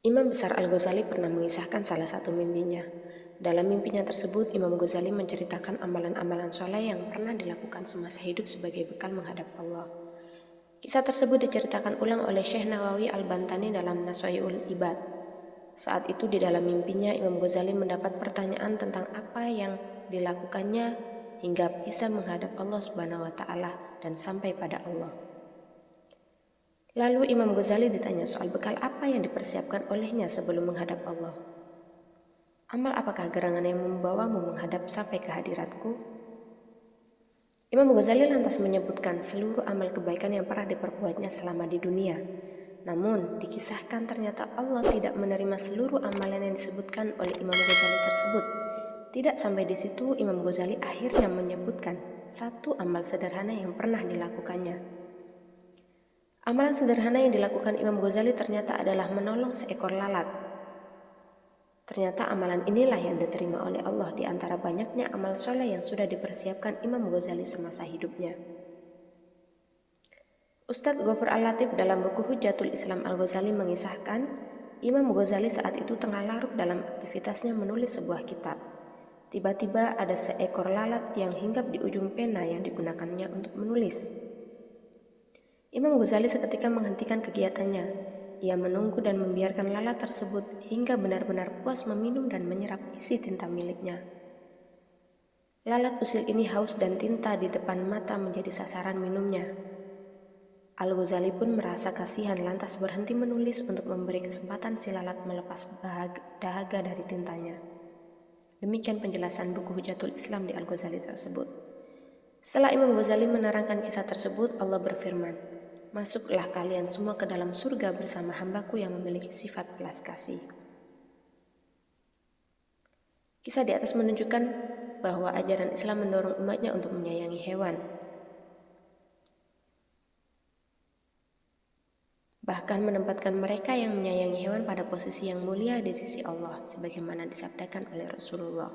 Imam besar Al-Ghazali pernah mengisahkan salah satu mimpinya. Dalam mimpinya tersebut, Imam Ghazali menceritakan amalan-amalan soleh yang pernah dilakukan semasa hidup sebagai bekal menghadap Allah. Kisah tersebut diceritakan ulang oleh Syekh Nawawi Al-Bantani dalam Naswa'iul Ibad. Saat itu di dalam mimpinya, Imam Ghazali mendapat pertanyaan tentang apa yang dilakukannya hingga bisa menghadap Allah Subhanahu wa Ta'ala dan sampai pada Allah. Lalu Imam Ghazali ditanya soal bekal apa yang dipersiapkan olehnya sebelum menghadap Allah. Amal apakah gerangan yang membawamu menghadap sampai ke hadiratku? Imam Ghazali lantas menyebutkan seluruh amal kebaikan yang pernah diperbuatnya selama di dunia. Namun, dikisahkan ternyata Allah tidak menerima seluruh amalan yang disebutkan oleh Imam Ghazali tersebut. Tidak sampai di situ, Imam Ghazali akhirnya menyebutkan satu amal sederhana yang pernah dilakukannya. Amalan sederhana yang dilakukan Imam Ghazali ternyata adalah menolong seekor lalat. Ternyata amalan inilah yang diterima oleh Allah di antara banyaknya amal soleh yang sudah dipersiapkan Imam Ghazali semasa hidupnya. Ustadz Ghaffur Al-Latif dalam buku Hujjatul Islam Al-Ghazali mengisahkan, Imam Ghazali saat itu tengah larut dalam aktivitasnya menulis sebuah kitab. Tiba-tiba ada seekor lalat yang hinggap di ujung pena yang digunakannya untuk menulis. Imam Ghazali seketika menghentikan kegiatannya. Ia menunggu dan membiarkan lalat tersebut hingga benar-benar puas meminum dan menyerap isi tinta miliknya. Lalat usil ini haus dan tinta di depan mata menjadi sasaran minumnya. Al-Ghazali pun merasa kasihan lantas berhenti menulis untuk memberi kesempatan si lalat melepas dahaga dari tintanya. Demikian penjelasan buku Hujjatul Islam di Al-Ghazali tersebut. Setelah Imam Ghazali menerangkan kisah tersebut, Allah berfirman, "Masuklah kalian semua ke dalam surga bersama hambaku yang memiliki sifat belas kasih." Kisah di atas menunjukkan bahwa ajaran Islam mendorong umatnya untuk menyayangi hewan. Bahkan menempatkan mereka yang menyayangi hewan pada posisi yang mulia di sisi Allah, sebagaimana disabdakan oleh Rasulullah.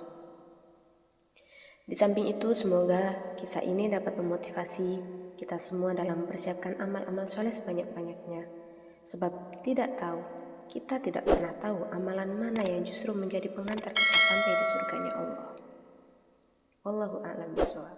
Di samping itu, semoga kisah ini dapat memotivasi kita semua dalam mempersiapkan amal-amal soleh sebanyak-banyaknya. Sebab kita tidak pernah tahu amalan mana yang justru menjadi pengantar kita sampai di surganya Allah. Wallahu a'lam bishawab.